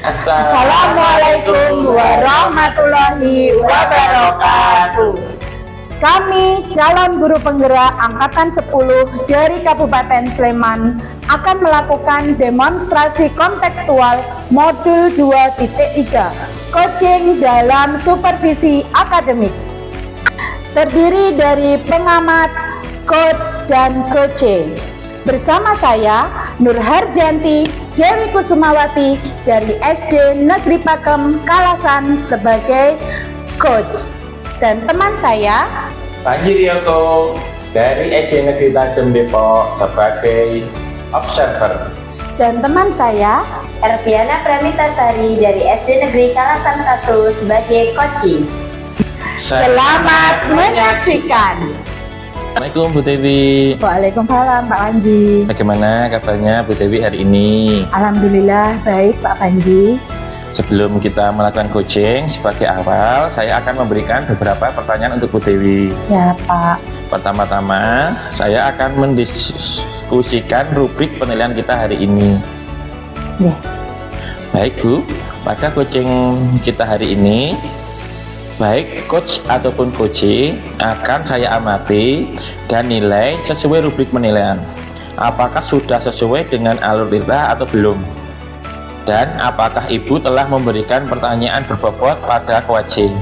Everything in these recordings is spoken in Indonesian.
Assalamualaikum warahmatullahi wabarakatuh. Kami calon guru penggerak Angkatan 10 dari Kabupaten Sleman akan melakukan demonstrasi kontekstual modul 2.3 coaching dalam supervisi akademik. Terdiri dari pengamat, coach, dan coaching. Bersama saya, Nur Harjanti Dewi Kusumawati dari SD Negeri Pakem, Kalasan sebagai coach. Dan teman saya, Panji Riyoko dari SD Negeri Tajem Depok sebagai observer. Dan teman saya, Erviana Pramitasari dari SD Negeri Kalasan 1 sebagai coaching. Selamat menyaksikan. Assalamualaikum Bu Dewi. Waalaikumsalam Pak Panji. Bagaimana kabarnya Bu Dewi hari ini? Alhamdulillah baik Pak Panji. Sebelum kita melakukan coaching, sebagai awal saya akan memberikan beberapa pertanyaan untuk Bu Dewi. Siapa? Pertama-tama, saya akan mendiskusikan rubrik penilaian kita hari ini. Ya. Baik Bu, pada coaching kita hari ini, baik coach ataupun coaching akan saya amati dan nilai sesuai rubrik penilaian. Apakah sudah sesuai dengan alur titah atau belum? Dan apakah Ibu telah memberikan pertanyaan berbobot pada coaching?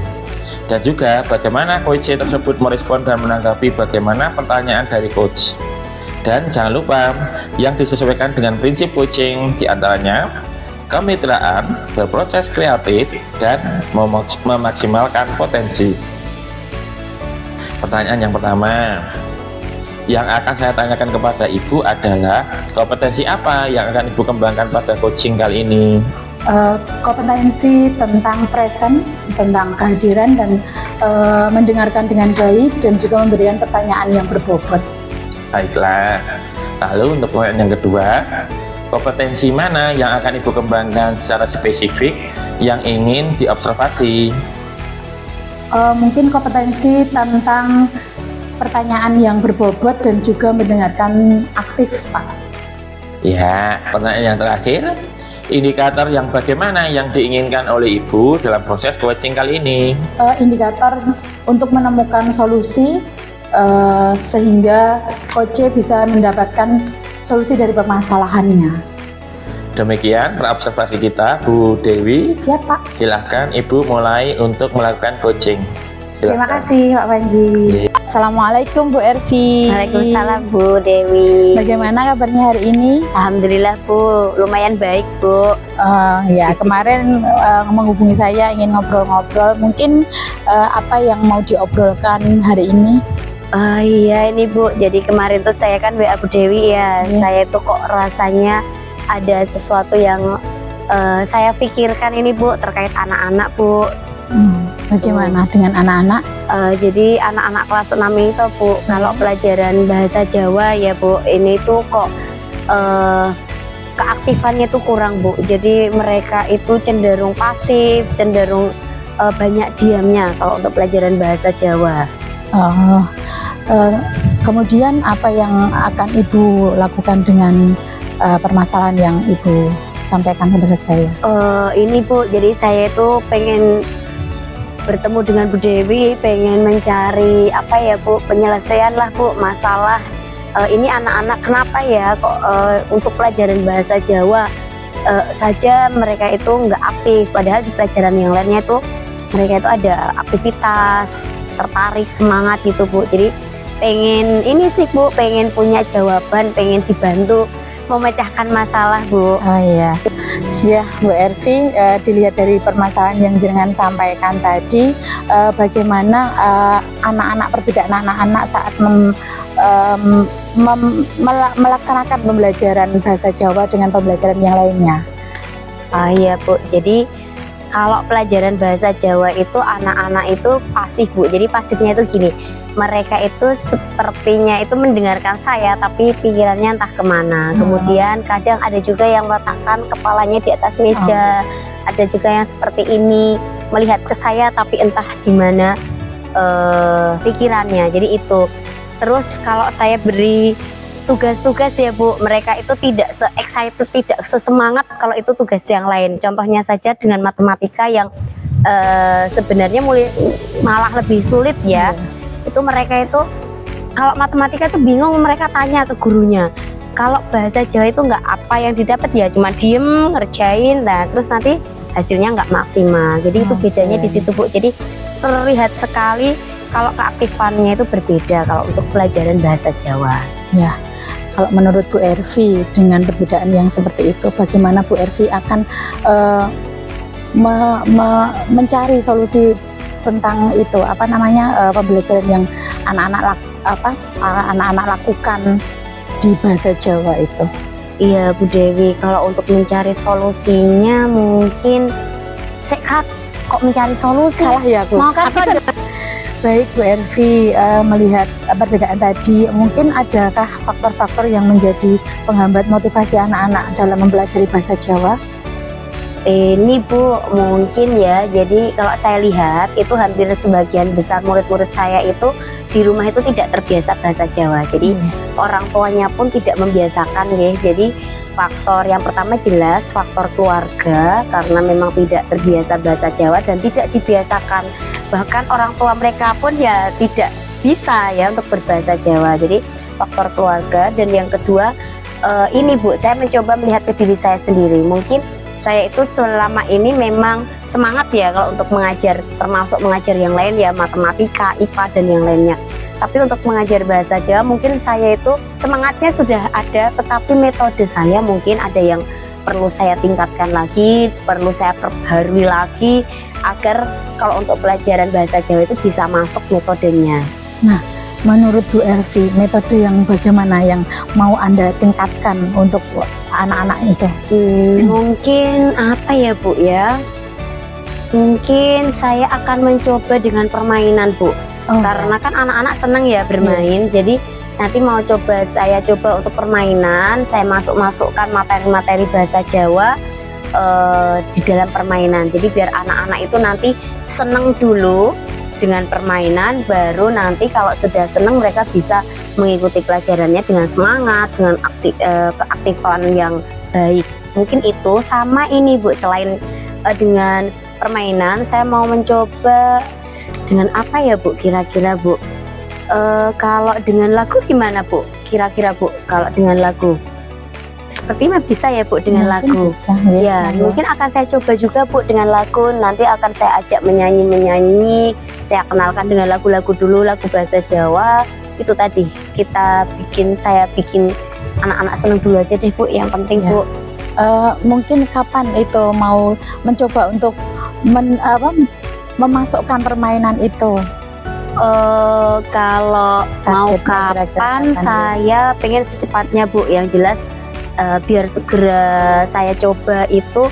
Dan juga bagaimana coaching tersebut merespon dan menanggapi bagaimana pertanyaan dari coach? Dan jangan lupa yang disesuaikan dengan prinsip coaching diantaranya kemitraan, berproses kreatif, dan memaksimalkan potensi. Pertanyaan yang pertama yang akan saya tanyakan kepada Ibu adalah kompetensi apa yang akan Ibu kembangkan pada coaching kali ini? Kompetensi tentang presence, tentang kehadiran dan mendengarkan dengan baik dan juga memberikan pertanyaan yang berbobot. Baiklah, lalu untuk poin yang kedua, kompetensi mana yang akan Ibu kembangkan secara spesifik yang ingin diobservasi? Mungkin kompetensi tentang pertanyaan yang berbobot dan juga mendengarkan aktif, Pak. Ya, pertanyaan yang terakhir, indikator yang bagaimana yang diinginkan oleh Ibu dalam proses coaching kali ini? Indikator untuk menemukan solusi sehingga coach bisa mendapatkan solusi dari permasalahannya. Demikian observasi kita, Bu Dewi. Siap, Pak. Silahkan Ibu mulai untuk melakukan coaching. Terima kasih Pak Panji. Assalamualaikum Bu Ervi. Waalaikumsalam Bu Dewi. Bagaimana kabarnya hari ini? Alhamdulillah Bu, lumayan baik Bu. Ya kemarin menghubungi saya ingin ngobrol-ngobrol. Mungkin apa yang mau diobrolkan hari ini? Iya ini Bu, jadi kemarin tuh saya kan WA Bu Dewi ya. Saya tuh kok rasanya ada sesuatu yang saya pikirkan ini Bu terkait anak-anak Bu. Bagaimana dengan anak-anak? Jadi anak-anak kelas 6 itu Bu, kalau pelajaran bahasa Jawa ya Bu, ini tuh kok keaktifannya tuh kurang Bu. Jadi mereka itu cenderung pasif, cenderung banyak diamnya kalau untuk pelajaran bahasa Jawa. Kemudian apa yang akan Ibu lakukan dengan permasalahan yang Ibu sampaikan kepada saya? Ini Bu, jadi saya itu pengen bertemu dengan Bu Dewi, pengen mencari apa ya Bu, penyelesaian lah Bu masalah ini anak-anak kenapa ya kok untuk pelajaran bahasa Jawa saja mereka itu nggak aktif, padahal di pelajaran yang lainnya itu mereka itu ada aktivitas, tertarik, semangat gitu Bu. Jadi pengen ini sih Bu, pengen punya jawaban, pengen dibantu memecahkan masalah Bu. Oh iya, ya Bu Ervi, dilihat dari permasalahan yang jenengan sampaikan tadi, bagaimana anak-anak, perbedaan anak-anak saat melaksanakan pembelajaran bahasa Jawa dengan pembelajaran yang lainnya. Iya Bu, jadi kalau pelajaran bahasa Jawa itu anak-anak itu pasif Bu. Jadi pasifnya itu gini, mereka itu sepertinya itu mendengarkan saya tapi pikirannya entah kemana. Kemudian kadang ada juga yang meletakkan kepalanya di atas meja, ada juga yang seperti ini melihat ke saya tapi entah di mana pikirannya. Jadi itu. Terus kalau saya beri tugas-tugas ya Bu, mereka itu tidak se-excited, tidak sesemangat kalau itu tugas yang lain. Contohnya saja dengan matematika yang sebenarnya malah lebih sulit ya. Itu mereka itu kalau matematika itu bingung, mereka tanya ke gurunya. Kalau bahasa Jawa itu nggak, apa yang didapat ya cuma diem ngerjain, nah terus nanti hasilnya nggak maksimal. Jadi itu bedanya di situ Bu. Jadi terlihat sekali kalau keaktifannya itu berbeda kalau untuk pelajaran bahasa Jawa. Ya, kalau menurut Bu Ervi dengan perbedaan yang seperti itu, bagaimana Bu Ervi akan mencari solusi tentang itu, apa namanya, pembelajaran yang anak-anak lakukan di bahasa Jawa itu? Iya Bu Dewi, kalau untuk mencari solusinya mungkin kok mencari solusi? Salah ya Bu. Mau kan Baik Bu Ervi, melihat perbedaan tadi, mungkin adakah faktor-faktor yang menjadi penghambat motivasi anak-anak dalam mempelajari bahasa Jawa? Ini Bu, mungkin ya, jadi kalau saya lihat itu hampir sebagian besar murid-murid saya itu di rumah itu tidak terbiasa bahasa Jawa. Jadi orang tuanya pun tidak membiasakan ya. Jadi faktor yang pertama jelas faktor keluarga, karena memang tidak terbiasa bahasa Jawa dan tidak dibiasakan. Bahkan orang tua mereka pun ya tidak bisa ya untuk berbahasa Jawa. Jadi faktor keluarga. Dan yang kedua ini Bu, saya mencoba melihat ke diri saya sendiri. Mungkin saya itu selama ini memang semangat ya kalau untuk mengajar, termasuk mengajar yang lain ya, matematika, IPA dan yang lainnya. Tapi untuk mengajar bahasa Jawa mungkin saya itu semangatnya sudah ada, tetapi metode saya mungkin ada yang perlu saya tingkatkan lagi, perlu saya perbarui lagi agar kalau untuk pelajaran bahasa Jawa itu bisa masuk metodenya. Nah, menurut Bu Ervi, metode yang bagaimana yang mau Anda tingkatkan untuk anak-anak itu? Mungkin apa ya Bu ya? Mungkin saya akan mencoba dengan permainan Bu. Karena kan anak-anak senang ya bermain. Jadi nanti mau saya coba untuk permainan, saya masukkan materi-materi bahasa Jawa di dalam permainan. Jadi biar anak-anak itu nanti senang dulu dengan permainan, baru nanti kalau sudah senang mereka bisa mengikuti pelajarannya dengan semangat, dengan keaktifan yang baik. Mungkin itu. Sama ini Bu, selain dengan permainan, saya mau mencoba dengan apa ya Bu, kira-kira Bu? Kalau dengan lagu gimana Bu? Kira-kira Bu, kalau dengan lagu sepertinya bisa ya Bu dengan lagu. Bisa, ya mungkin akan saya coba juga Bu dengan lagu. Nanti akan saya ajak menyanyi, saya kenalkan dengan lagu-lagu dulu, lagu bahasa Jawa. Itu tadi saya bikin anak-anak senang dulu aja deh Bu, yang penting ya. Bu, mungkin kapan itu mau mencoba untuk memasukkan permainan itu? Kalau mau kapan, saya pengen secepatnya Bu. Yang jelas biar segera saya coba itu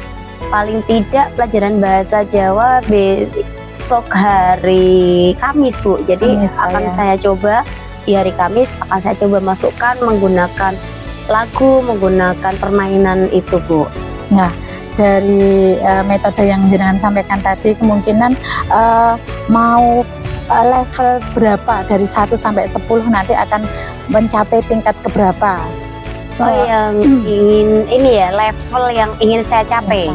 paling tidak pelajaran bahasa Jawa besok hari Kamis Bu. Jadi akan saya coba di hari Kamis, akan saya coba masukkan menggunakan lagu, menggunakan permainan itu Bu. Nah, dari metode yang jenengan sampaikan tadi, kemungkinan mau level berapa dari 1 sampai 10 nanti akan mencapai tingkat keberapa? Yang ingin ini ya, level yang ingin saya capai.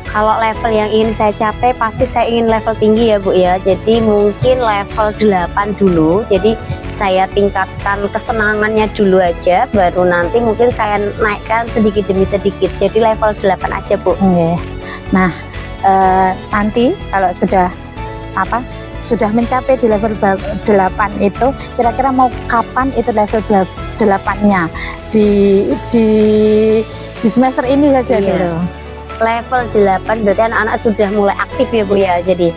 Kalau level yang ingin saya capai pasti saya ingin level tinggi ya Bu ya. Jadi mungkin level 8 dulu. Jadi saya tingkatkan kesenangannya dulu aja, baru nanti mungkin saya naikkan sedikit demi sedikit. Jadi level 8 aja Bu. Nah, nanti kalau sudah mencapai di level 8 itu, kira-kira mau kapan itu level 8-nya? Di semester ini saja dulu. Level 8 berarti anak-anak sudah mulai aktif ya Bu ya. Jadi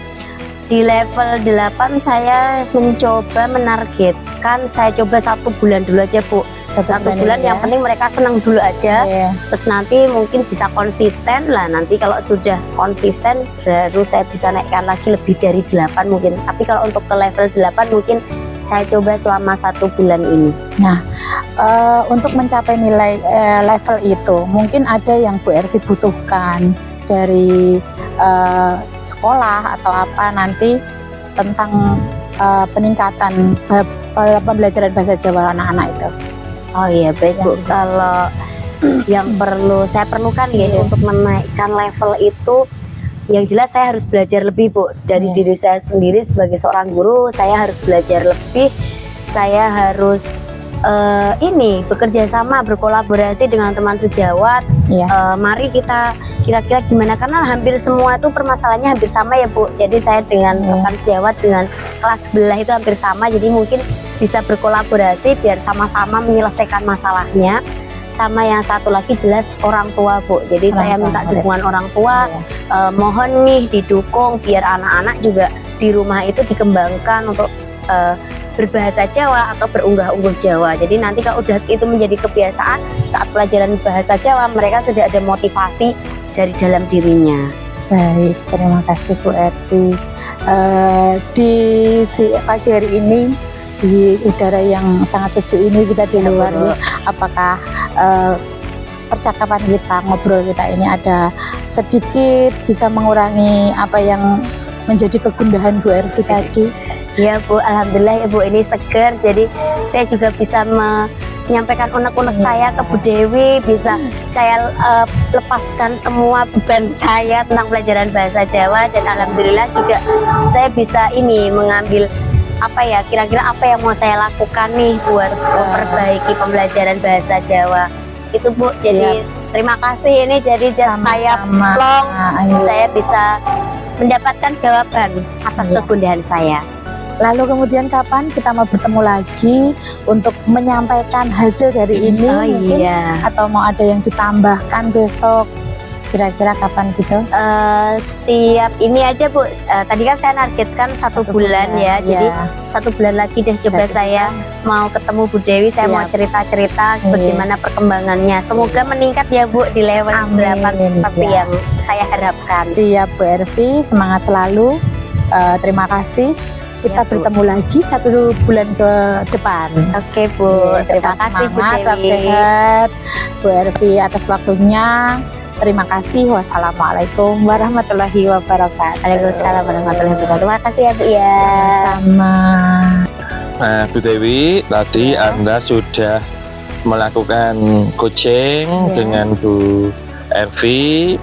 di level 8 saya mencoba menargetkan, saya coba 1 bulan dulu aja Bu. 1 bulan yang penting mereka senang dulu aja. Terus nanti mungkin bisa konsisten lah. Nanti kalau sudah konsisten baru saya bisa naikkan lagi lebih dari 8 mungkin. Tapi kalau untuk ke level 8 mungkin saya coba selama 1 bulan ini. Nah, untuk mencapai nilai level itu mungkin ada yang Bu Ervi butuhkan dari sekolah atau apa nanti tentang peningkatan pembelajaran bahasa Jawa anak-anak itu. Oh iya baik Bu, Yang- kalau yang saya perlukan ya Iya. untuk menaikkan level itu, yang jelas saya harus belajar lebih Bu, dari Iya. diri saya sendiri sebagai seorang guru. Saya harus belajar lebih, saya harus bekerja sama, berkolaborasi dengan teman sejawat. Iya. Mari kita kira-kira gimana, karena hampir semua tuh permasalahannya hampir sama ya Bu. Jadi saya dengan Iya. teman sejawat dengan kelas sebelah itu hampir sama, jadi mungkin bisa berkolaborasi biar sama-sama menyelesaikan masalahnya. Sama yang satu lagi jelas orang tua Bu, jadi Orang saya tua, minta iya. dukungan orang tua. Iya. Mohon nih didukung biar anak-anak juga di rumah itu dikembangkan untuk berbahasa Jawa atau berunggah-ungguh Jawa. Jadi nanti kalau udah itu menjadi kebiasaan, saat pelajaran bahasa Jawa mereka sudah ada motivasi dari dalam dirinya. Baik, terima kasih Bu Ervi. Di pagi hari ini, di udara yang sangat sejuk ini, kita di Ya, luar Bu. ya, apakah percakapan kita, ngobrol kita ini ada sedikit bisa mengurangi apa yang menjadi kegundahan Bu Ervi tadi? Ya Bu, alhamdulillah ya Bu, ini seger. Jadi saya juga bisa menyampaikan unek-unek saya ke Bu Dewi, bisa saya lepaskan semua beban saya tentang pelajaran bahasa Jawa, dan alhamdulillah juga saya bisa mengambil kira-kira apa yang mau saya lakukan nih buat memperbaiki pembelajaran bahasa Jawa itu Bu. Jadi terima kasih, ini jadi saya Sama-sama. plong, Iya. saya bisa mendapatkan jawaban atas Iya. kegundahan saya. Lalu kemudian kapan kita mau bertemu lagi untuk menyampaikan hasil dari ini Oh mungkin, iya. atau mau ada yang ditambahkan besok, kira-kira kapan gitu? Setiap ini aja Bu, tadi kan saya nargetkan satu bulan ya, jadi 1 bulan lagi deh coba Berarti saya mau ketemu Bu Dewi, saya mau Siap. cerita-cerita Iya. bagaimana perkembangannya. Semoga meningkat ya Bu di level Amin, 8 seperti ya. yang saya harapkan. Siap Bu Ervi, semangat selalu. Terima kasih. Kita Ya, Bu. bertemu lagi 1 bulan ke depan. Oke Bu, Iya, terima tetap kasih Bu semangat, tetap Dewi. sehat. Bu Ervi atas waktunya. Terima kasih. Wassalamualaikum warahmatullahi wabarakatuh. Waalaikumsalam warahmatullahi wabarakatuh. Terima kasih ya Bu ya. Sama-sama. Nah, Bu Dewi, tadi Ya. Anda sudah melakukan coaching Ya. dengan Bu Ervi.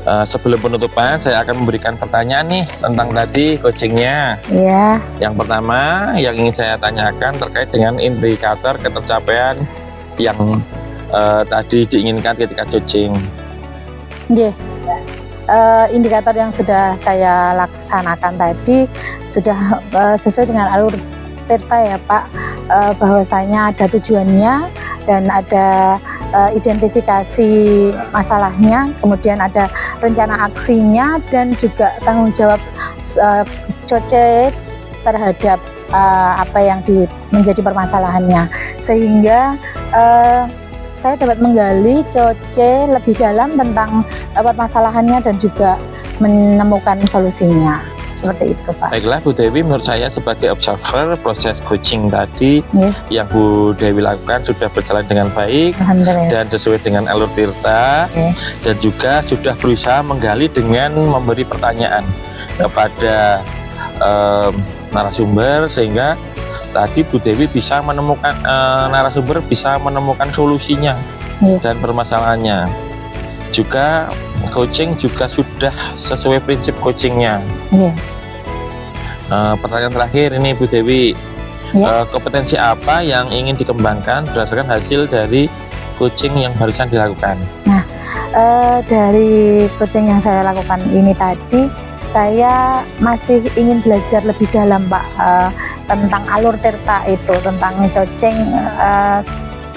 Sebelum penutupan, saya akan memberikan pertanyaan nih tentang tadi coachingnya. Ya, Yang pertama, yang ingin saya tanyakan terkait dengan indikator ketercapaian yang tadi diinginkan ketika coaching. nggih. Indikator yang sudah saya laksanakan tadi sudah sesuai dengan alur Tirta ya Pak, bahwasanya ada tujuannya dan ada identifikasi masalahnya, kemudian ada rencana aksinya dan juga tanggung jawab COCE terhadap apa yang menjadi permasalahannya, sehingga saya dapat menggali COCE lebih dalam tentang permasalahannya dan juga menemukan solusinya. Seperti itu Pak. Baiklah Bu Dewi, menurut saya sebagai observer proses coaching tadi Ya. yang Bu Dewi lakukan sudah berjalan dengan baik Alhamdulillah. dan sesuai dengan alur Tirta, Oke. dan juga sudah berusaha menggali dengan memberi pertanyaan kepada narasumber, sehingga tadi Bu Dewi bisa menemukan narasumber bisa menemukan solusinya Iya. dan permasalahannya. Juga coaching juga sudah sesuai prinsip coachingnya. Iya. Pertanyaan terakhir ini Bu Dewi, Ya. kompetensi apa yang ingin dikembangkan berdasarkan hasil dari coaching yang barusan dilakukan? Dari coaching yang saya lakukan ini tadi, saya masih ingin belajar lebih dalam Pak, tentang alur Tirta itu, tentang coaching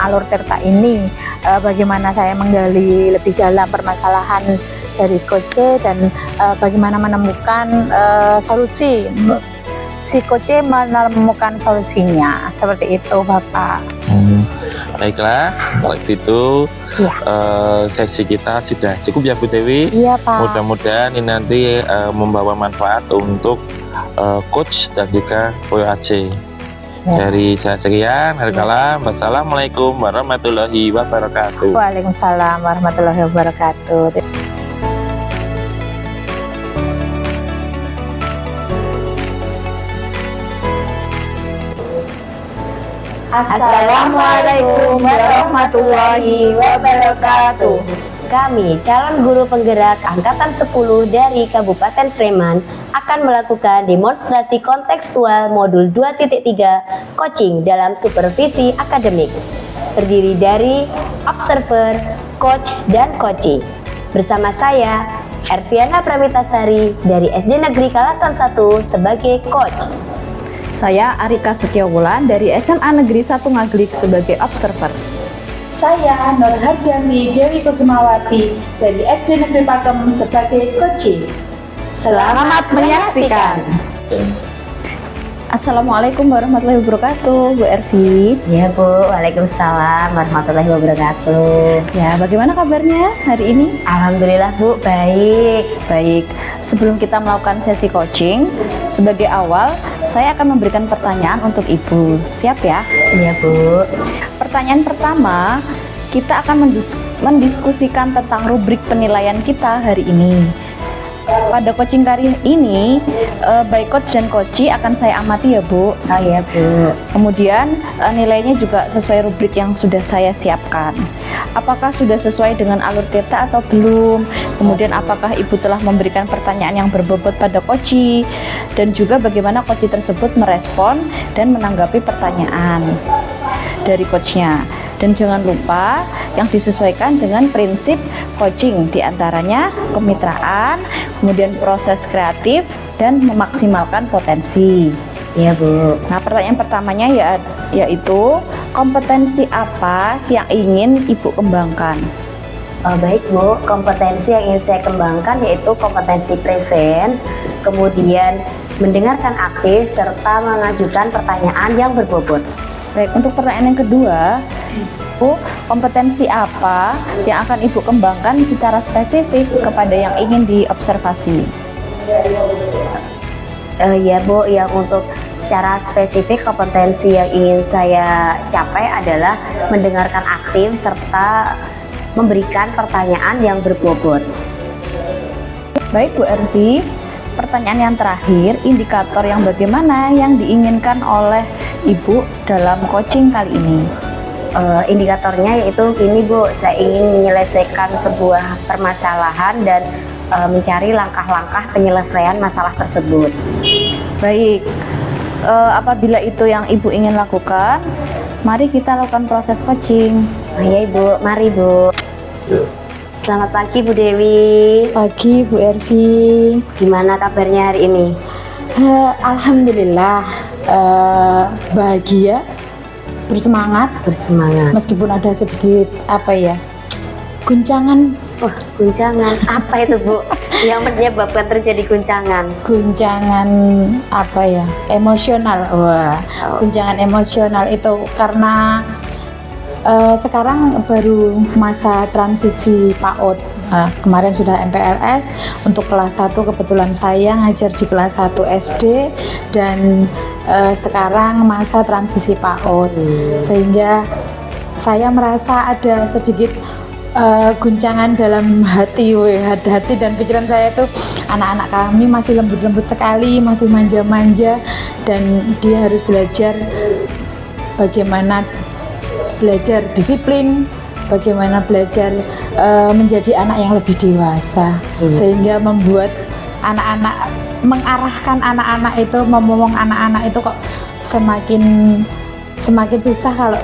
alur Tirta ini, bagaimana saya menggali lebih dalam permasalahan dari COCE dan bagaimana menemukan solusi, si COCE menemukan solusinya, seperti itu Bapak. Baiklah, kalau itu Iya. sesi kita sudah cukup ya Bu Dewi. Iya Pak. Mudah-mudahan ini nanti membawa manfaat untuk coach dan juga WAC. Ya. Dari saya sekian, Harikalam. Wassalamualaikum warahmatullahi wabarakatuh. Waalaikumsalam warahmatullahi wabarakatuh. Assalamualaikum warahmatullahi wabarakatuh. Kami calon guru penggerak angkatan 10 dari Kabupaten Sleman akan melakukan demonstrasi kontekstual modul 2.3 coaching dalam supervisi akademik. Terdiri dari observer, coach, dan coachee. Bersama saya, Erviana Pramitasari dari SD Negeri Kalasan 1 sebagai coach. Saya Arika Setiawulan dari SMA Negeri 1 Ngaglik sebagai observer. Saya Nur Harjami Dewi Kusumawati dari SD Negeri Pakem sebagai coaching. Selamat menyaksikan. Assalamualaikum warahmatullahi wabarakatuh, Bu Ervi. Ya Bu, waalaikumsalam warahmatullahi wabarakatuh. Ya, bagaimana kabarnya hari ini? Alhamdulillah Bu, baik. Baik, sebelum kita melakukan sesi coaching, sebagai awal saya akan memberikan pertanyaan untuk Ibu. Siap ya? Iya Bu. Pertanyaan pertama, kita akan mendiskusikan tentang rubrik penilaian kita hari ini. Pada coaching kali ini, baik coach dan coachee akan saya amati ya Bu. Oh iya Bu. Kemudian nilainya juga sesuai rubrik yang sudah saya siapkan. Apakah sudah sesuai dengan alur data atau belum? Kemudian apakah Ibu telah memberikan pertanyaan yang berbobot pada coachee? Dan juga bagaimana coachee tersebut merespon dan menanggapi pertanyaan dari coachnya. Dan jangan lupa yang disesuaikan dengan prinsip coaching, diantaranya kemitraan, kemudian proses kreatif, dan memaksimalkan potensi. Iya Bu. Nah, pertanyaan pertamanya yaitu kompetensi apa yang ingin Ibu kembangkan? Baik Bu, kompetensi yang ingin saya kembangkan yaitu kompetensi presence, kemudian mendengarkan aktif, serta mengajukan pertanyaan yang berbobot. Baik, untuk pertanyaan yang kedua, Bu, kompetensi apa yang akan Ibu kembangkan secara spesifik kepada yang ingin diobservasi? Ya Bu, yang untuk secara spesifik kompetensi yang ingin saya capai adalah mendengarkan aktif serta memberikan pertanyaan yang berbobot. Baik Bu Ervi, pertanyaan yang terakhir, indikator yang bagaimana yang diinginkan oleh Ibu dalam coaching kali ini? Indikatornya yaitu ini Bu, saya ingin menyelesaikan sebuah permasalahan dan mencari langkah-langkah penyelesaian masalah tersebut. Baik, apabila itu yang Ibu ingin lakukan, mari kita lakukan proses coaching. Ya Ibu, mari Bu. Selamat pagi Bu Dewi. Pagi Bu Ervi. Gimana kabarnya hari ini? Alhamdulillah, bahagia, bersemangat meskipun ada sedikit guncangan. Wah, guncangan apa itu Bu? Yang menyebabkan terjadi guncangan? Emosional. Guncangan emosional itu karena sekarang baru masa transisi PAUD. Kemarin sudah MPLS, untuk kelas 1 kebetulan saya ngajar di kelas 1 SD dan sekarang masa transisi PAUD, sehingga saya merasa ada sedikit guncangan dalam hati dan pikiran saya itu. Anak-anak kami masih lembut-lembut sekali, masih manja-manja, dan dia harus belajar bagaimana belajar disiplin, bagaimana belajar menjadi anak yang lebih dewasa, sehingga membuat mengarahkan anak-anak itu, memomong anak-anak itu kok semakin susah kalau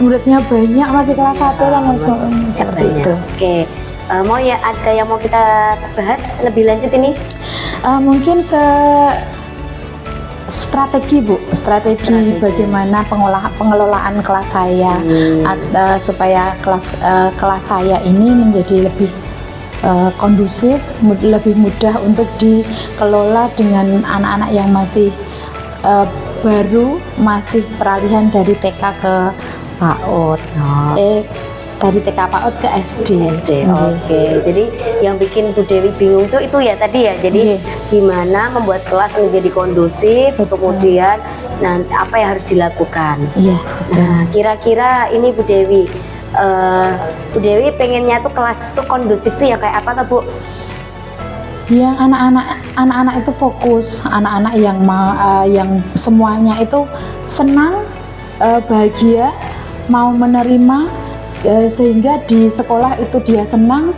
muridnya banyak, masih kelas 1 kan seperti itu. Oke. Ada yang mau kita bahas lebih lanjut ini? Mungkin strategi Bu, strategi bagaimana pengelolaan kelas saya, supaya kelas saya ini menjadi lebih kondusif, lebih mudah untuk dikelola dengan anak-anak yang masih baru, masih peralihan dari TK ke PAUD. Dari TK PAUD ke SD. Oke. Jadi yang bikin Bu Dewi bingung tuh itu ya tadi ya. Jadi gimana membuat kelas menjadi kondusif, kemudian apa yang harus dilakukan. Iya. Nah, kira-kira ini Bu Dewi pengennya tuh kelas tuh kondusif tuh ya kayak apa tuh Bu? Yang anak-anak itu fokus, anak-anak yang semuanya itu senang bahagia, mau menerima, sehingga di sekolah itu dia senang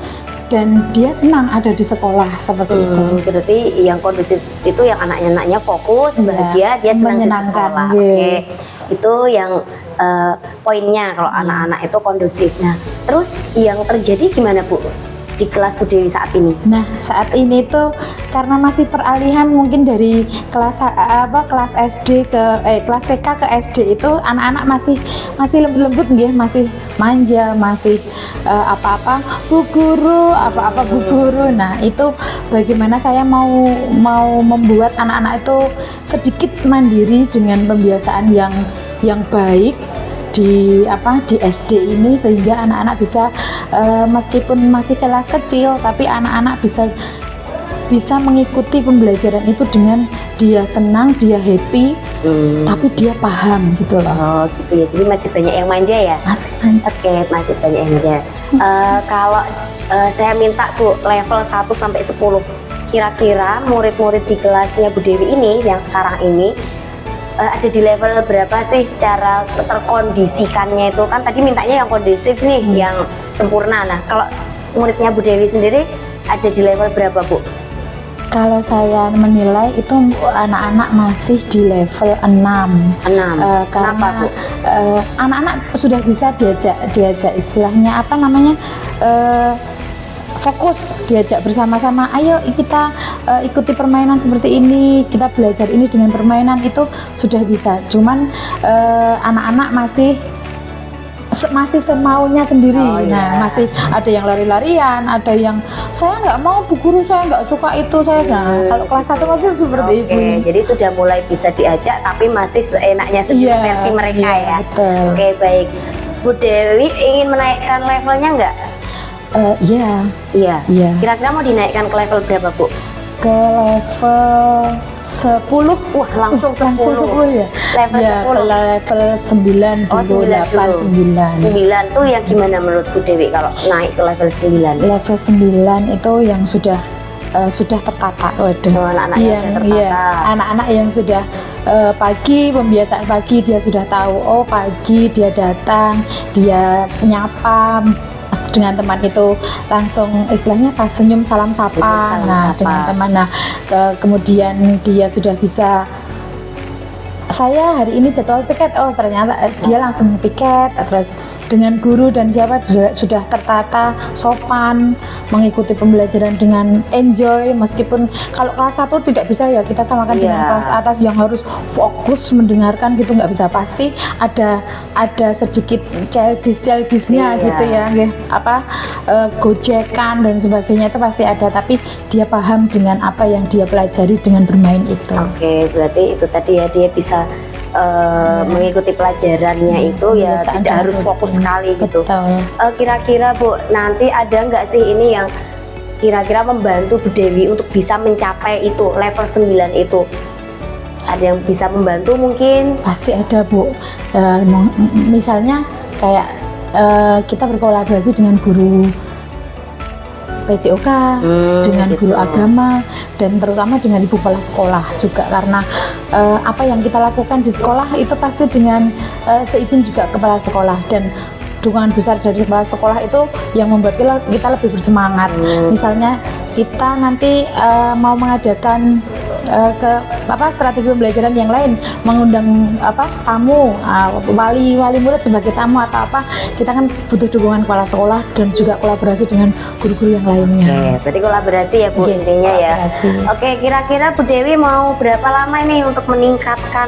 dan dia senang ada di sekolah seperti itu. Berarti yang kondusif itu yang anaknya fokus, bahagia, dia senang di menyenangkan, sekolah. iya. Oke, itu yang poinnya kalau anak-anak itu kondusif. Nah, terus yang terjadi gimana Bu di kelas Bu Dewi saat ini? Nah, saat ini tuh karena masih peralihan mungkin dari kelas kelas SD ke kelas TK ke SD, itu anak-anak masih lembut-lembut nggih, masih manja, masih apa-apa Bu Guru, apa-apa Bu Guru. Nah, itu bagaimana saya mau membuat anak-anak itu sedikit mandiri dengan pembiasaan yang baik di SD ini, sehingga anak-anak bisa meskipun masih kelas kecil tapi anak-anak bisa mengikuti pembelajaran itu dengan dia senang, dia happy, tapi dia paham gitu loh. Oh gitu ya, jadi masih banyak yang manja ya? Masih manja. Oke, masih banyak yang manja. Kalau saya minta Bu, level 1 sampai 10, kira-kira murid-murid di kelasnya Bu Dewi ini yang sekarang ini ada di level berapa sih secara terkondisikannya itu? Kan tadi mintanya yang kondisif nih, yang sempurna. Nah, kalau muridnya Bu Dewi sendiri ada di level berapa Bu? Kalau saya menilai itu anak-anak masih di level 6. 6. Karena Kenapa Bu? anak-anak sudah bisa diajak istilahnya fokus, diajak bersama-sama, ayo kita ikuti permainan seperti ini, kita belajar ini dengan permainan, itu sudah bisa. Cuman anak-anak masih semaunya sendiri. Nah, masih ada yang lari-larian, ada yang saya nggak mau Bu Guru, saya nggak suka itu, saya. Nah, kalau kelas 1 masih seperti itu. Jadi sudah mulai bisa diajak tapi masih seenaknya sendiri versi mereka ya. Betul. Oke, baik. Bu Dewi ingin menaikkan levelnya nggak? Iya. Iya. Kira-kira mau dinaikkan ke level berapa Bu? Ke level 10. Wah, langsung 10 ya? Level Ya, 10. level 9 Oh, dulu, 9. 9 tuh yang gimana menurut Bu Dewi kalau naik ke level 9? Level 9 itu yang sudah tertata. Waduh. Oh, anak-anaknya sudah tertata. Anak-anak yang sudah pagi, pembiasaan pagi dia sudah tahu, oh pagi dia datang, dia menyapa dengan teman itu langsung istilahnya pas senyum salam sapa. Dengan teman. Nah, kemudian dia sudah bisa, saya hari ini jadwal piket, oh ternyata dia langsung piket, terus dengan guru dan siapa sudah tertata, sopan, mengikuti pembelajaran dengan enjoy. Meskipun kalau kelas 1 tidak bisa ya kita samakan dengan kelas atas yang harus fokus mendengarkan gitu, nggak bisa. Pasti ada sedikit childish-nya gitu ya, gojekan dan sebagainya itu pasti ada, tapi dia paham dengan apa yang dia pelajari dengan bermain itu. Oke, berarti itu tadi ya, dia bisa mengikuti pelajarannya itu ya, tidak harus fokus sekali gitu. Kira-kira Bu, nanti ada nggak sih ini yang kira-kira membantu Bu Dewi untuk bisa mencapai itu level 9 itu? Ada yang bisa membantu mungkin? Pasti ada Bu. Misalnya kayak kita berkolaborasi dengan guru PJOK, dengan guru agama, dan terutama dengan ibu kepala sekolah juga, karena apa yang kita lakukan di sekolah itu pasti dengan seizin juga kepala sekolah, dan dukungan besar dari kepala sekolah itu yang membuat kita lebih bersemangat. Misalnya kita nanti mau mengadakan strategi pembelajaran yang lain, mengundang tamu, wali murid sebagai tamu atau apa, kita kan butuh dukungan kepala sekolah dan juga kolaborasi dengan guru-guru yang lainnya. Berarti kolaborasi ya Bu, intinya ya. Oke, kira-kira Bu Dewi mau berapa lama ini untuk meningkatkan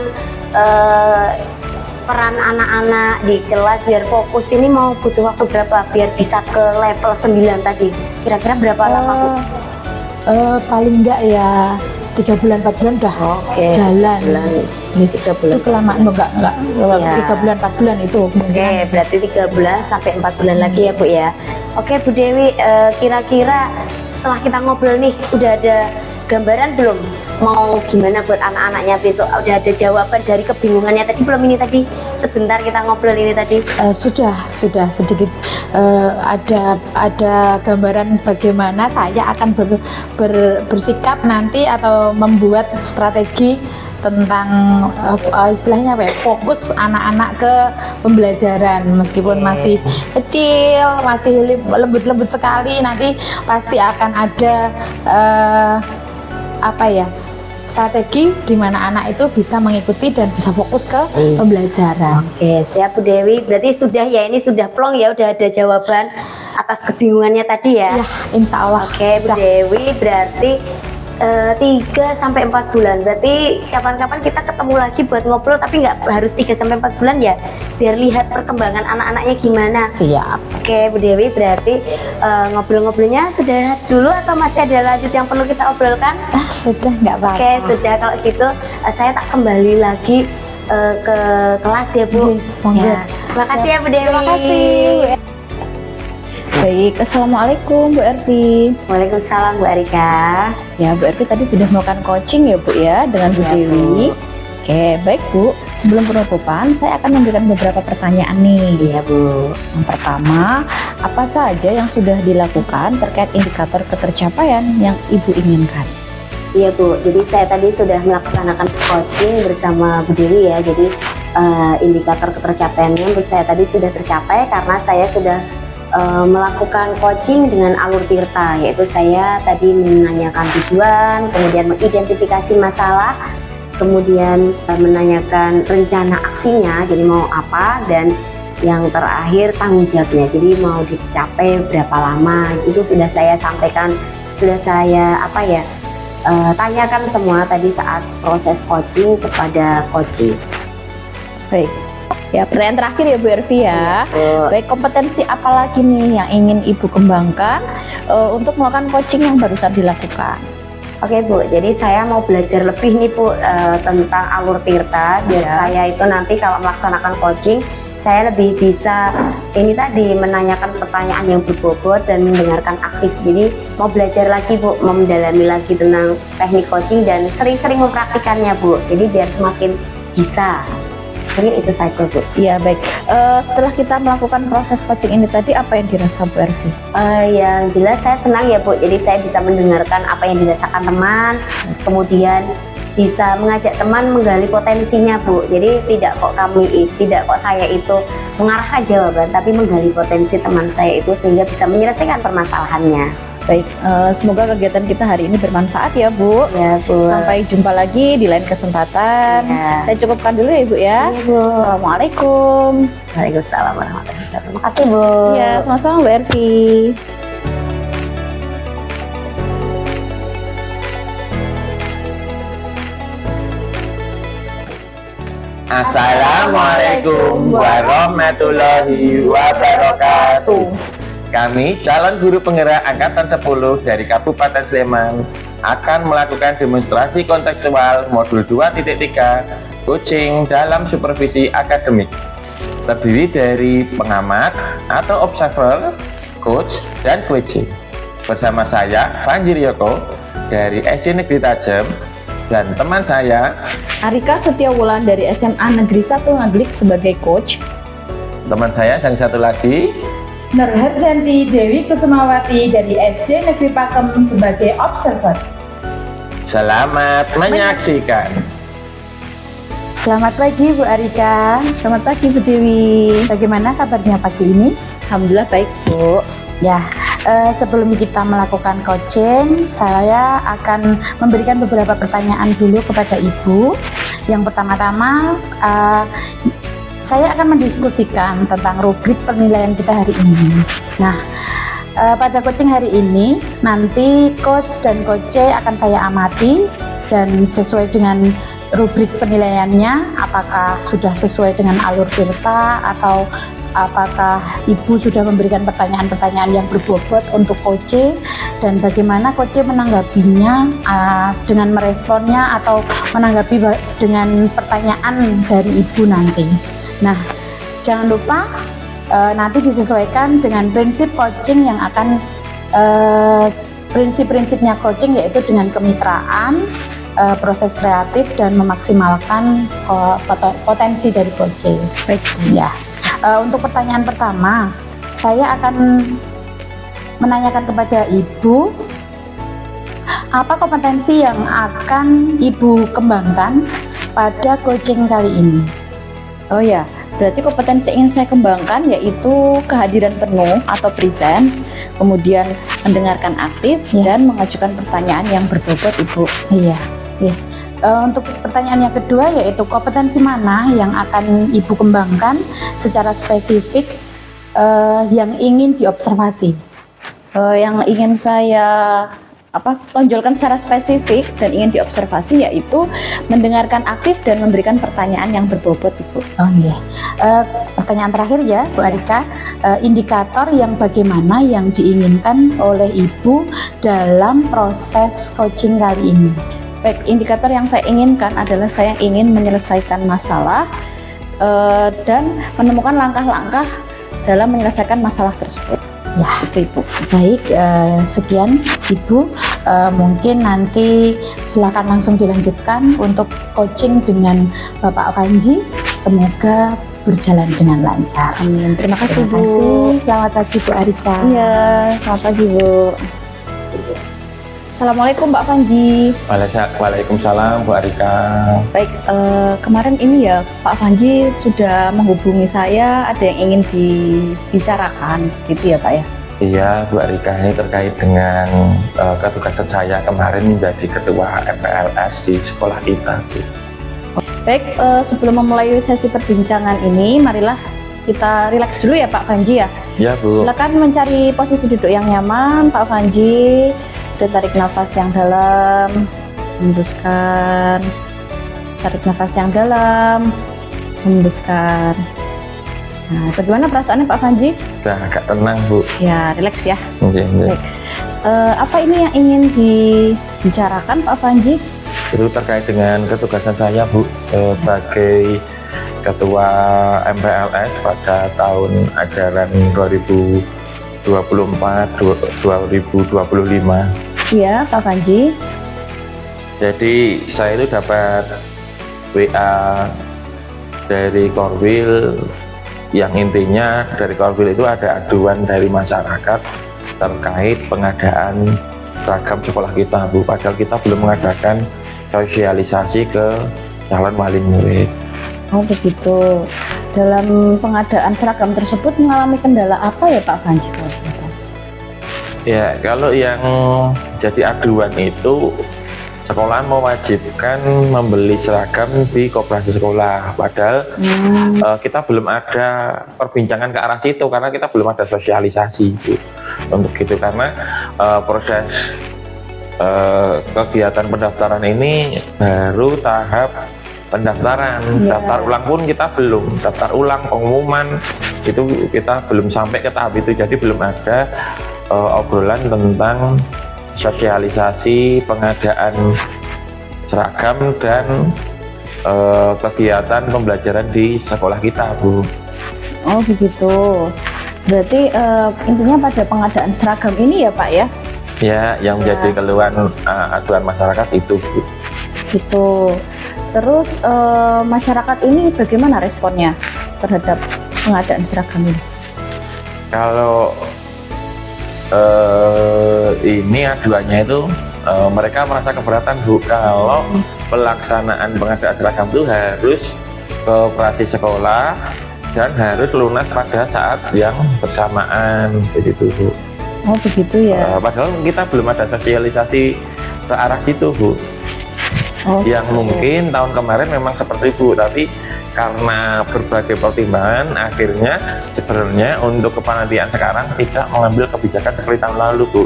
peran anak-anak di kelas biar fokus ini, mau butuh waktu berapa biar bisa ke level 9 tadi? Kira-kira berapa lama Bu? Paling enggak ya 3 bulan 4 bulan udah jalan. 3 bulan. Itu kelamaan enggak 3 bulan 4 bulan itu. Oke, berarti 3 bulan sampai 4 bulan lagi ya Bu ya. Oke Bu Dewi, kira-kira setelah kita ngobrol nih udah ada gambaran belum mau gimana buat anak-anaknya besok? Udah ada jawaban dari kebingungannya tadi belum? Ini tadi sebentar kita ngobrol ini tadi. Sudah sedikit ada gambaran bagaimana saya akan bersikap nanti atau membuat strategi tentang istilahnya apa ya, fokus anak-anak ke pembelajaran meskipun masih kecil, masih lembut-lembut sekali, nanti pasti akan ada apa ya, strategi di mana anak itu bisa mengikuti dan bisa fokus ke pembelajaran. Oke, siap Bu Dewi. Berarti sudah ya, ini sudah plong ya, udah ada jawaban atas kebingungannya tadi ya. Ya, insya Allah. Oke, Bu Udah. Dewi, berarti 3-4 bulan. Berarti kapan-kapan kita ketemu lagi buat ngobrol, tapi nggak harus 3-4 bulan ya, biar lihat perkembangan anak-anaknya gimana. Siap. Oke, Bu Dewi, berarti ngobrol-ngobrolnya sudah dulu atau masih ada lanjut yang perlu kita obrolkan? Sudah, nggak apa-apa. Oke, sudah. Kalau gitu saya tak kembali lagi ke kelas ya Bu. Monggo. Ya. Terima kasih ya Bu Dewi. Terima kasih. Baik, Assalamualaikum Bu Ervi. Waalaikumsalam Bu Arika. Ya, Bu Ervi tadi sudah melakukan coaching ya Bu ya dengan Bu Ya, Dewi. Oke, baik Bu. Sebelum penutupan, saya akan memberikan beberapa pertanyaan nih. Iya Bu. Yang pertama, apa saja yang sudah dilakukan terkait indikator ketercapaian yang Ibu inginkan? Iya Bu. Jadi saya tadi sudah melaksanakan coaching bersama Bu Dewi ya. Jadi indikator ketercapaiannya menurut saya tadi sudah tercapai karena saya sudah melakukan coaching dengan alur Tirta, yaitu saya tadi menanyakan tujuan, kemudian mengidentifikasi masalah, kemudian menanyakan rencana aksinya, jadi mau apa, dan yang terakhir tanggung jawabnya, jadi mau dicapai berapa lama. Itu sudah saya sampaikan, sudah saya tanyakan semua tadi saat proses coaching kepada coaching. Baik. Ya, pertanyaan terakhir ya Bu Ervi ya. Baik, kompetensi apa lagi nih yang ingin Ibu kembangkan untuk melakukan coaching yang barusan dilakukan? Oke Bu, jadi saya mau belajar lebih nih Bu tentang alur Tirta, biar saya itu nanti kalau melaksanakan coaching saya lebih bisa ini tadi menanyakan pertanyaan yang berbobot dan mendengarkan aktif. Jadi mau belajar lagi Bu, mau mendalami lagi tentang teknik coaching dan sering-sering mempraktikannya Bu. Jadi biar semakin bisa. Mungkin itu saja Bu. Iya baik. Setelah kita melakukan proses coaching ini tadi, apa yang dirasa Bu Ervi? Yang jelas saya senang ya Bu. Jadi saya bisa mendengarkan apa yang dirasakan teman, kemudian bisa mengajak teman menggali potensinya Bu. Jadi tidak kok saya itu mengarahkan jawaban, tapi menggali potensi teman saya itu sehingga bisa menyelesaikan permasalahannya. Baik, semoga kegiatan kita hari ini bermanfaat ya Bu. Ya Bu. Sampai jumpa lagi di lain kesempatan. Ya. Saya cukupkan dulu ya Bu ya. Iya, Bu. Assalamualaikum. Waalaikumsalam warahmatullahi wabarakatuh. Terima kasih Bu. Ya, sama-sama Bu Ervi. Assalamualaikum warahmatullahi wabarakatuh. Kami calon guru penggerak Angkatan 10 dari Kabupaten Sleman akan melakukan demonstrasi kontekstual modul 2.3 coaching dalam supervisi akademik. Terdiri dari pengamat atau observer, coach, dan coaching. Bersama saya, Fanjir Yoko dari SD Negeri Tajem, dan teman saya Arika Setiawulan dari SMA Negeri 1 Ngaglik sebagai coach. teman saya yang satu lagi Nurhat Zanti Dewi Kusumawati dari SD Negeri Pakem sebagai observer. selamat menyaksikan. Selamat pagi Bu Arika. Selamat pagi Bu Dewi. Bagaimana kabarnya pagi ini? Alhamdulillah baik Bu. Ya, sebelum kita melakukan coaching, saya akan memberikan beberapa pertanyaan dulu kepada Ibu. Yang pertama-tama, saya akan mendiskusikan tentang rubrik penilaian kita hari ini. Nah, pada coaching hari ini, nanti coach dan coach akan saya amati dan sesuai dengan rubrik penilaiannya, apakah sudah sesuai dengan alur Tirta atau apakah Ibu sudah memberikan pertanyaan-pertanyaan yang berbobot untuk coach dan bagaimana coach menanggapinya dengan meresponnya atau menanggapi dengan pertanyaan dari Ibu nanti. Nah, jangan lupa nanti disesuaikan dengan prinsip coaching yang akan prinsip-prinsipnya coaching, yaitu dengan kemitraan, proses kreatif, dan memaksimalkan potensi dari coaching. Baik. Ya, untuk pertanyaan pertama, saya akan menanyakan kepada Ibu, apa kompetensi yang akan Ibu kembangkan pada coaching kali ini. Oh ya, berarti kompetensi yang ingin saya kembangkan yaitu kehadiran penuh atau presence, kemudian mendengarkan aktif Ya. dan mengajukan pertanyaan yang berbobot, Ibu. Iya, iya. Untuk pertanyaan yang kedua yaitu kompetensi mana yang akan Ibu kembangkan secara spesifik yang ingin diobservasi? Yang ingin saya tonjolkan secara spesifik dan ingin diobservasi yaitu mendengarkan aktif dan memberikan pertanyaan yang berbobot, Ibu. Oh iya. Pertanyaan terakhir ya, Bu Arika, indikator yang bagaimana yang diinginkan oleh Ibu dalam proses coaching kali ini? Baik, indikator yang saya inginkan adalah saya ingin menyelesaikan masalah dan menemukan langkah-langkah dalam menyelesaikan masalah tersebut. Ya, Itu, Ibu. baik, sekian Ibu. Mungkin nanti silakan langsung dilanjutkan untuk coaching dengan Bapak Panji. Semoga berjalan dengan lancar. Amin. Terima kasih, Terima Bu. kasih. Selamat pagi Bu Arika. Iya, selamat pagi, Bu. Assalamualaikum, Mbak Panji. Waalaikumsalam Bu Arika. Baik, kemarin ini ya Pak Panji sudah menghubungi saya, ada yang ingin dibicarakan, gitu ya Pak ya? Iya Bu Arika, ini terkait dengan ketugasan saya kemarin menjadi ketua MPLS di sekolah kita, Bu. Baik, sebelum memulai sesi perbincangan ini, marilah kita rileks dulu ya Pak Panji ya. Iya Bu. Silakan mencari posisi duduk yang nyaman, Pak Panji. Dan tarik nafas yang dalam, hembuskan. Tarik nafas yang dalam, hembuskan. Nah, bagaimana perasaannya Pak Panji? Sudah agak tenang Bu. Ya, rileks ya. Iya, iya. Baik. Apa ini yang ingin dibicarakan Pak Panji? Itu terkait dengan ketugasan saya Bu sebagai ketua MPLS pada tahun ajaran 2024-2025. Iya, Pak Panji. Jadi saya itu dapat WA dari Korwil yang intinya dari Korwil itu ada aduan dari masyarakat terkait pengadaan seragam sekolah kita, Bu. Padahal kita belum mengadakan sosialisasi ke calon wali murid. Oh begitu. Dalam pengadaan seragam tersebut mengalami kendala apa ya Pak Panji? Ya, kalau yang jadi aduan itu sekolah mewajibkan membeli seragam di koperasi sekolah. Padahal kita belum ada perbincangan ke arah situ karena kita belum ada sosialisasi, Bu. Untuk itu karena proses kegiatan pendaftaran ini baru tahap pendaftaran. Daftar ulang pun kita belum. Daftar ulang pengumuman itu kita belum sampai ke tahap itu. Jadi belum ada obrolan tentang sosialisasi pengadaan seragam dan kegiatan pembelajaran di sekolah kita, Bu. Oh begitu. Berarti intinya pada pengadaan seragam ini ya Pak ya? Ya, yang menjadi keluhan aduan masyarakat itu, Bu. Gitu. Terus masyarakat ini bagaimana responnya terhadap pengadaan seragam ini? Kalau ini aduannya itu mereka merasa keberatan, Bu, kalau pelaksanaan pengadaan seragam itu harus ke operasi sekolah dan harus lunas pada saat yang bersamaan, begitu, Bu. Oh begitu ya. Padahal kita belum ada sosialisasi ke arah situ, Bu. Oh, Yang begitu. mungkin tahun kemarin memang seperti itu, tapi karena berbagai pertimbangan akhirnya sebenarnya untuk kepanitiaan sekarang tidak mengambil kebijakan seperti tahun lalu, Bu.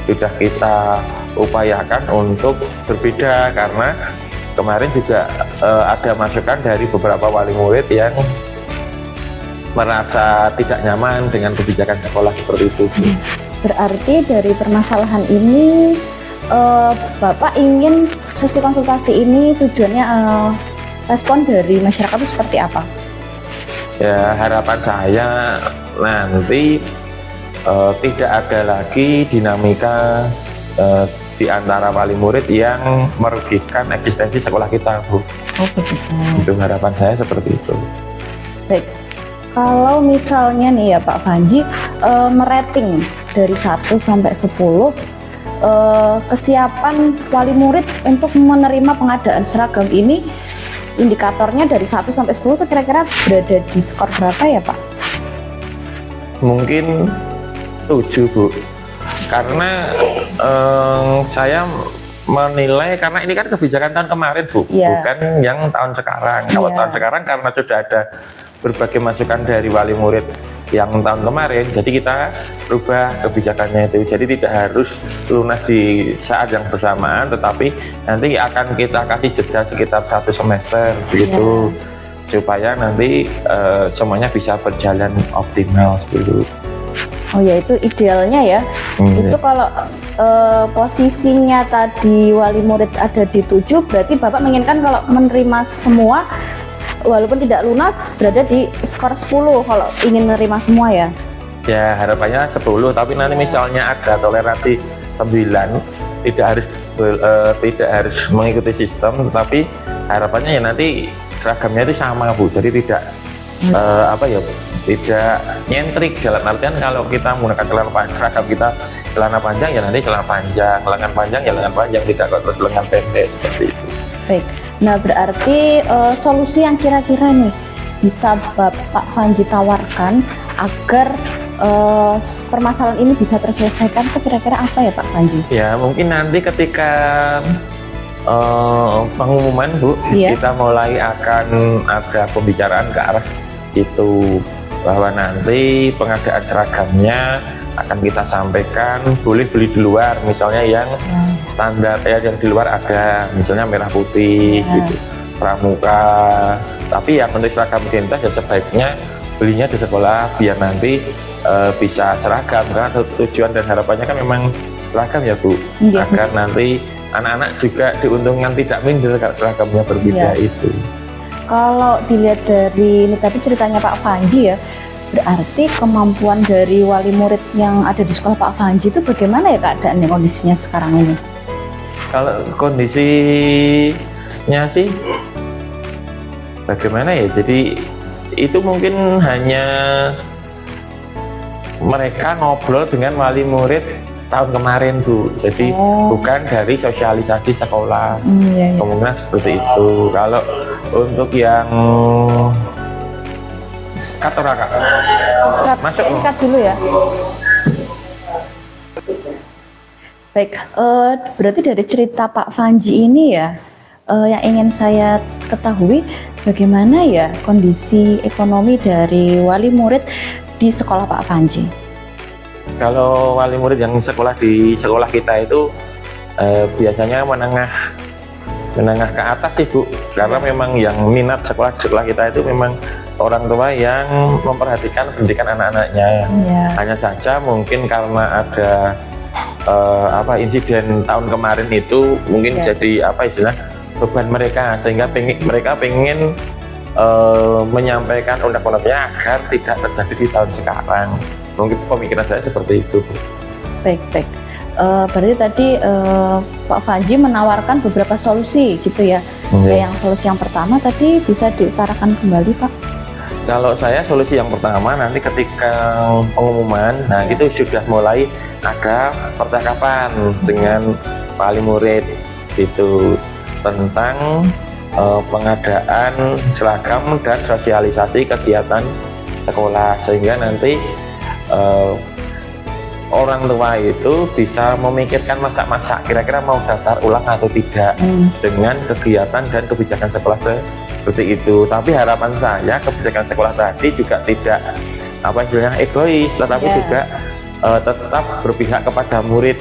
Sudah kita upayakan untuk berbeda karena kemarin juga ada masukan dari beberapa wali murid yang merasa tidak nyaman dengan kebijakan sekolah seperti itu, Bu. Berarti dari permasalahan ini Bapak ingin sesi konsultasi ini tujuannya respon dari masyarakat itu seperti apa? Ya, harapan saya nanti tidak ada lagi dinamika di antara wali murid yang merugikan eksistensi sekolah kita, Bu. Oh begitu. Itu harapan saya seperti itu. Baik. Kalau misalnya nih ya Pak Panji merating dari 1 sampai 10 kesiapan wali murid untuk menerima pengadaan seragam ini indikatornya dari 1 sampai 10 itu kira-kira berada di skor berapa ya Pak? Mungkin 7 Bu, karena saya menilai karena ini kan kebijakan tahun kemarin Bu, Iya. bukan yang tahun sekarang. Kalau Iya. tahun sekarang karena sudah ada berbagai masukan dari wali murid yang tahun kemarin, jadi kita rubah kebijakannya itu. Jadi tidak harus lunas di saat yang bersamaan, tetapi nanti akan kita kasih jeda sekitar 1 semester begitu, supaya nanti semuanya bisa berjalan optimal seperti itu. Oh ya, itu idealnya ya. Itu kalau posisinya tadi wali murid ada di 7, berarti Bapak menginginkan kalau menerima semua walaupun tidak lunas berada di skor 10 kalau ingin menerima semua ya. Ya harapannya 10, tapi nanti misalnya ada toleransi 9, tidak harus mengikuti sistem, tetapi harapannya ya nanti seragamnya itu sama Bu, jadi tidak tidak nyentrik, dalam artian kalau kita menggunakan celana panjang, seragam kita celana panjang ya nanti celana panjang, lengan panjang ya lengan panjang, tidak terus lengan pendek seperti itu. Baik, nah berarti solusi yang kira-kira nih bisa Bapak Panji tawarkan agar permasalahan ini bisa terselesaikan itu kira-kira apa ya Pak Panji? Ya mungkin nanti ketika pengumuman Bu, kita mulai akan ada pembicaraan ke arah itu, bahwa nanti pengadaan seragamnya akan kita sampaikan boleh beli di luar, misalnya yang standar ya, yang di luar ada misalnya merah putih gitu, pramuka, tapi yang untuk seragam identitas ya sebaiknya belinya di sekolah biar nanti bisa seragam, karena tujuan dan harapannya kan memang seragam ya Bu, agar nanti anak-anak juga diuntungkan, tidak minder kalau seragamnya berbeda itu. Kalau dilihat dari ini tadi ceritanya Pak Panji ya, berarti kemampuan dari wali murid yang ada di sekolah Pak Panji itu bagaimana ya keadaannya, kondisinya sekarang ini? Kalau kondisinya sih bagaimana ya, jadi itu mungkin hanya mereka ngobrol dengan wali murid tahun kemarin Bu, jadi bukan dari sosialisasi sekolah. Kemungkinan seperti itu. Kalau untuk yang Kak, masuk cut dulu ya. Baik, berarti dari cerita Pak Panji ini ya, yang ingin saya ketahui bagaimana ya kondisi ekonomi dari wali murid di sekolah Pak Panji. Kalau wali murid yang sekolah di sekolah kita itu biasanya menengah ke atas sih Bu, karena memang yang minat sekolah kita itu memang orang tua yang memperhatikan pendidikan anak-anaknya. Hanya saja mungkin karena ada insiden tahun kemarin itu mungkin jadi beban mereka, sehingga mereka pengen menyampaikan undang-undangnya agar tidak terjadi di tahun sekarang. Mungkin pemikiran saya seperti itu Bu. Baik. Berarti tadi Pak Panji menawarkan beberapa solusi gitu ya. Yang solusi yang pertama tadi bisa diutarakan kembali Pak. Kalau saya solusi yang pertama nanti ketika pengumuman, nah itu sudah mulai ada percakapan dengan wali murid itu tentang pengadaan seragam dan sosialisasi kegiatan sekolah, sehingga nanti orang tua itu bisa memikirkan masa-masa kira-kira mau daftar ulang atau tidak dengan kegiatan dan kebijakan sekolah seperti itu. Tapi harapan saya kebijakan sekolah tadi juga tidak egois, tetapi juga tetap berpihak kepada murid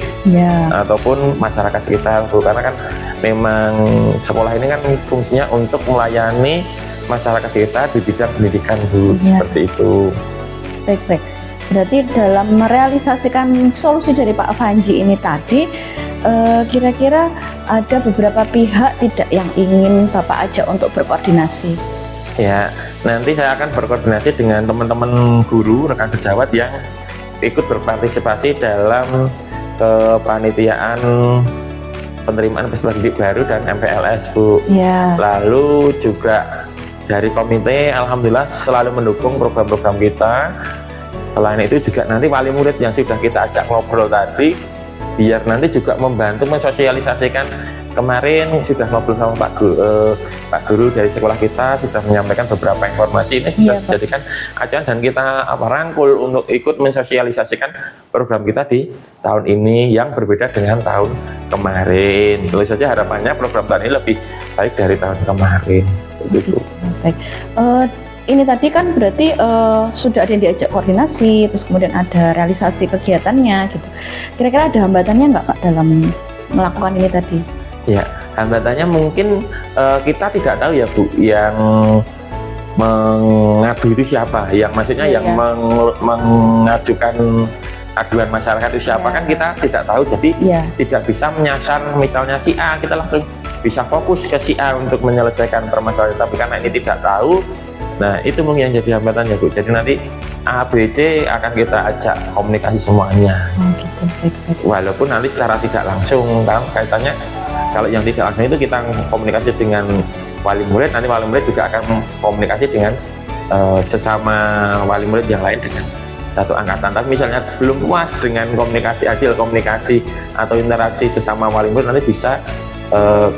ataupun masyarakat sekitar Bu, karena kan memang sekolah ini kan fungsinya untuk melayani masyarakat sekitar di bidang pendidikan Bu, seperti itu. Baik. Berarti dalam merealisasikan solusi dari Pak Panji ini tadi, kira-kira ada beberapa pihak tidak yang ingin Bapak ajak untuk berkoordinasi? Ya, nanti saya akan berkoordinasi dengan teman-teman guru, rekan sejawat yang ikut berpartisipasi dalam kepanitiaan penerimaan peserta didik baru dan MPLS Bu. Lalu juga dari komite, alhamdulillah selalu mendukung program-program kita. Selain itu juga nanti wali murid yang sudah kita ajak ngobrol tadi, biar nanti juga membantu mensosialisasikan kemarin sudah ngobrol sama Pak Guru dari sekolah kita, sudah menyampaikan beberapa informasi. Ini bisa dijadikan acuan dan kita rangkul untuk ikut mensosialisasikan program kita di tahun ini yang berbeda dengan tahun kemarin. Tentu saja harapannya program tahun ini lebih baik dari tahun kemarin. Begitu. Baik. Ini tadi kan berarti sudah ada yang diajak koordinasi, terus kemudian ada realisasi kegiatannya gitu. Kira-kira ada hambatannya nggak Pak dalam melakukan ini tadi? Ya, hambatannya mungkin kita tidak tahu ya Bu, yang mengadu itu siapa, yang maksudnya yang mengajukan aduan masyarakat itu siapa, kan kita tidak tahu, jadi tidak bisa menyasar misalnya si A, kita langsung bisa fokus ke si A untuk menyelesaikan permasalahan, tapi karena ini tidak tahu, nah itu mungkin yang jadi hambatannya Bu. Jadi nanti A, B, C akan kita ajak komunikasi semuanya. Gitu. Baik. Walaupun nanti secara tidak langsung kan kaitannya, kalau yang tidak langsung itu kita komunikasi dengan wali murid, nanti wali murid juga akan komunikasi dengan sesama wali murid yang lain dengan satu angkatan. Tapi misalnya belum puas dengan hasil komunikasi atau interaksi sesama wali murid, nanti bisa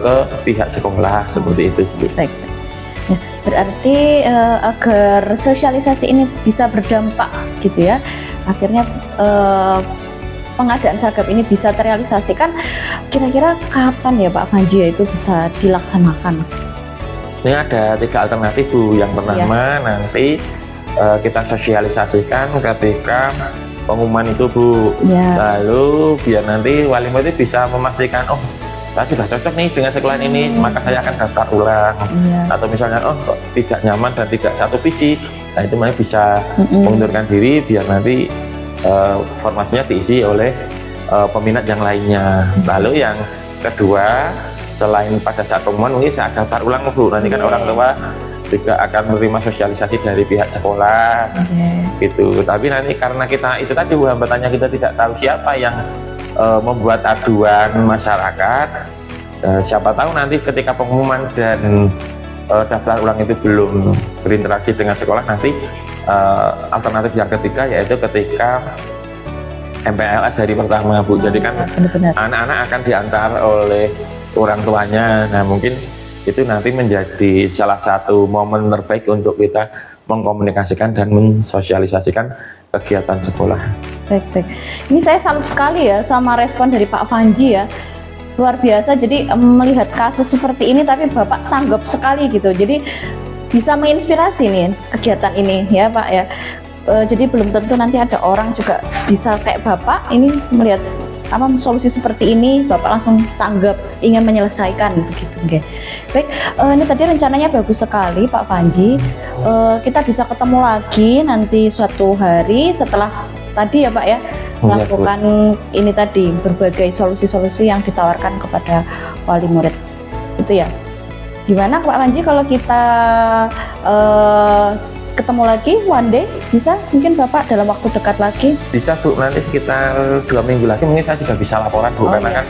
ke pihak sekolah seperti itu. Baik. Ya, berarti agar sosialisasi ini bisa berdampak gitu ya, akhirnya pengadaan seragam ini bisa terrealisasikan, kira-kira kapan ya Pak Panji itu bisa dilaksanakan? Ini ada 3 alternatif Bu. Yang pertama nanti kita sosialisasikan ketika pengumuman itu Bu. Lalu biar nanti wali murid bisa memastikan, oh saya sudah cocok nih dengan sekolah ini, maka saya akan daftar ulang. Atau misalnya oh kok tidak nyaman dan tidak satu visi, nah itu mana bisa mengundurkan diri biar nanti formasinya diisi oleh peminat yang lainnya. Lalu yang kedua, selain pada saat pengumuman mungkin saya daftar ulang Bu, nanti kan orang tua juga akan menerima sosialisasi dari pihak sekolah gitu. Tapi nanti karena kita itu tadi Bu, hambatannya kita tidak tahu siapa yang membuat aduan masyarakat, siapa tahu nanti ketika pengumuman dan daftar ulang itu belum berinteraksi dengan sekolah, nanti alternatif yang ketiga yaitu ketika MPLS hari pertama Bu. Jadi kan anak-anak akan diantar oleh orang tuanya. Nah mungkin itu nanti menjadi salah satu momen terbaik untuk kita mengkomunikasikan dan mensosialisasikan kegiatan sekolah. Baik. Ini saya salut sekali ya sama respon dari Pak Panji ya. Luar biasa, jadi melihat kasus seperti ini tapi Bapak tanggap sekali gitu. Jadi bisa menginspirasi nih kegiatan ini ya Pak ya. Jadi belum tentu nanti ada orang juga bisa kayak Bapak ini melihat solusi seperti ini, Bapak langsung tanggap, ingin menyelesaikan begitu. Okay. Baik, ini tadi rencananya bagus sekali Pak Panji. Kita bisa ketemu lagi nanti suatu hari setelah tadi ya Pak ya, melakukan ini tadi berbagai solusi-solusi yang ditawarkan kepada wali murid. Itu ya. Gimana Pak Panji kalau kita ketemu lagi one day, bisa mungkin Bapak dalam waktu dekat lagi? Bisa Bu, nanti sekitar 2 minggu lagi mungkin saya sudah bisa laporan Bu, karena kan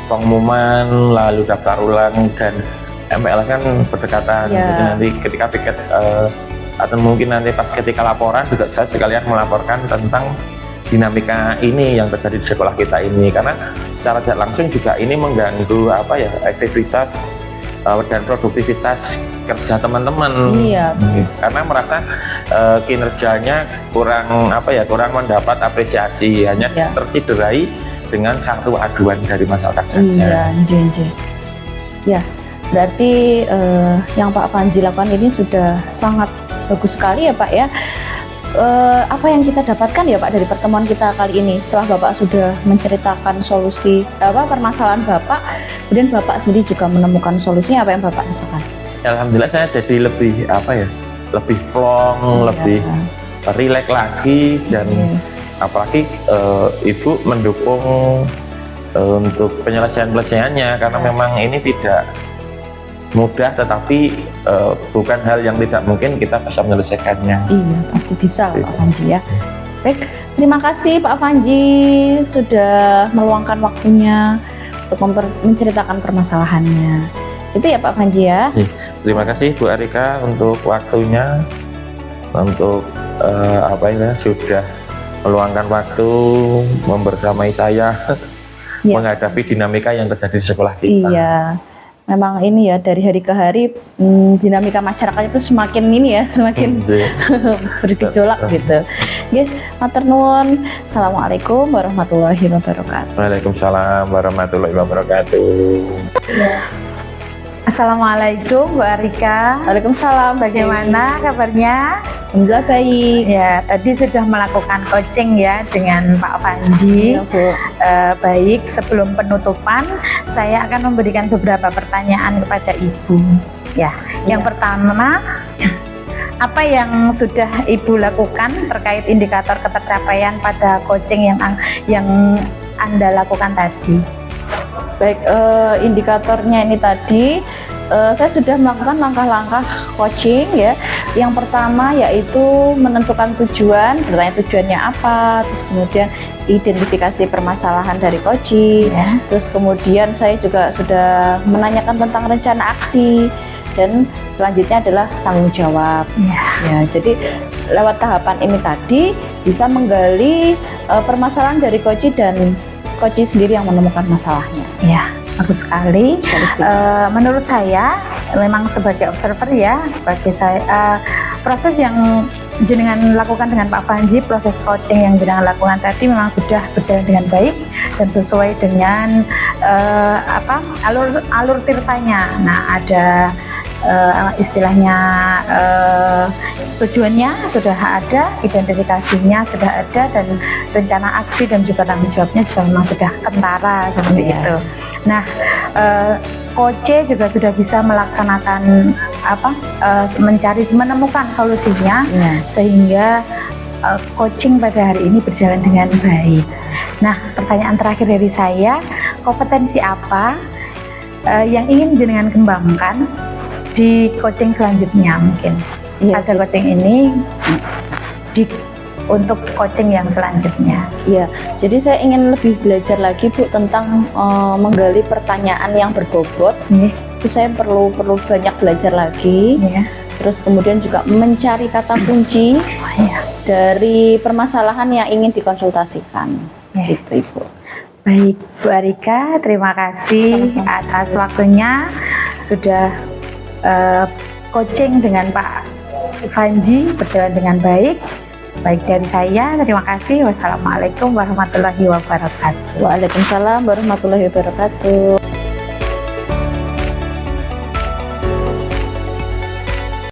pengumuman lalu daftar ulang dan MPLS kan berdekatan. Jadi nanti ketika piket atau mungkin nanti pas ketika laporan juga saya sekalian melaporkan tentang dinamika ini yang terjadi di sekolah kita ini, karena secara tidak langsung juga ini mengganggu aktivitas dan produktivitas kerja teman-teman. Karena merasa kinerjanya kurang mendapat apresiasi, hanya tercederai dengan satu aduan dari masyarakat saja. Ya, berarti yang Pak Panji lakukan ini sudah sangat bagus sekali ya Pak ya. Apa yang kita dapatkan ya Pak dari pertemuan kita kali ini, setelah Bapak sudah menceritakan solusi permasalahan Bapak, kemudian Bapak sendiri juga menemukan solusinya, apa yang Bapak rasakan? Alhamdulillah saya jadi lebih lebih plong, lebih rileks lagi, dan apalagi Ibu mendukung untuk penyelesaiannya, karena memang ini tidak mudah, tetapi bukan hal yang tidak mungkin kita bisa menyelesaikannya. Iya, pasti bisa Pak Panji ya. Baik, terima kasih Pak Panji sudah meluangkan waktunya untuk menceritakan permasalahannya. Itu ya Pak Panji ya. Terima kasih Bu Arika untuk waktunya, untuk sudah meluangkan waktu membersamai saya Iya. menghadapi dinamika yang terjadi di sekolah kita. Iya, memang ini ya dari hari ke hari dinamika masyarakat itu semakin ini ya, semakin bergejolak gitu. Ya, matur nuwun. Assalamualaikum warahmatullahi wabarakatuh. Waalaikumsalam warahmatullahi wabarakatuh. Assalamualaikum Bu Arika. Waalaikumsalam. Bagaimana kabarnya? Alhamdulillah baik. Ya, tadi sudah melakukan coaching ya dengan Pak Panji. Iya, Bu. Baik, sebelum penutupan, saya akan memberikan beberapa pertanyaan kepada Ibu. Ya, yang pertama, apa yang sudah Ibu lakukan terkait indikator ketercapaian pada coaching yang Anda lakukan tadi? Baik, indikatornya ini tadi saya sudah melakukan langkah-langkah coaching ya. Yang pertama yaitu menentukan tujuan, bertanya tujuannya apa, terus kemudian identifikasi permasalahan dari coaching, Ya. terus kemudian saya juga sudah menanyakan tentang rencana aksi, dan selanjutnya adalah tanggung jawab. Ya, jadi lewat tahapan ini tadi bisa menggali permasalahan dari coaching dan coaching sendiri yang menemukan masalahnya. Ya, bagus sekali. Solusi. Menurut saya, memang sebagai observer ya, sebagai saya, proses yang jenengan lakukan dengan Pak Panji, proses coaching yang jenengan lakukan tadi memang sudah berjalan dengan baik dan sesuai dengan alur tirtanya. Nah, ada istilahnya tujuannya sudah ada, identifikasinya sudah ada, dan rencana aksi dan juga tanggung jawabnya juga memang sudah kentara seperti Iya. itu. Nah, coach juga sudah bisa melaksanakan menemukan solusinya Ya. sehingga coaching pada hari ini berjalan dengan baik. Nah, pertanyaan terakhir dari saya, kompetensi apa yang ingin jenengan kembangkan di coaching selanjutnya mungkin? Iya. Pada coaching ini untuk coaching yang selanjutnya. Ya, jadi saya ingin lebih belajar lagi Bu tentang menggali pertanyaan yang berbobot. Itu saya perlu banyak belajar lagi. Ya. Terus kemudian juga mencari kata kunci dari permasalahan yang ingin dikonsultasikan. Ya. Gitu Ibu. Baik, Bu Arika, terima kasih atas waktunya sudah coaching dengan Pak Panji berjalan dengan baik. Baik dari saya, terima kasih. Wassalamualaikum warahmatullahi wabarakatuh. Waalaikumsalam warahmatullahi wabarakatuh.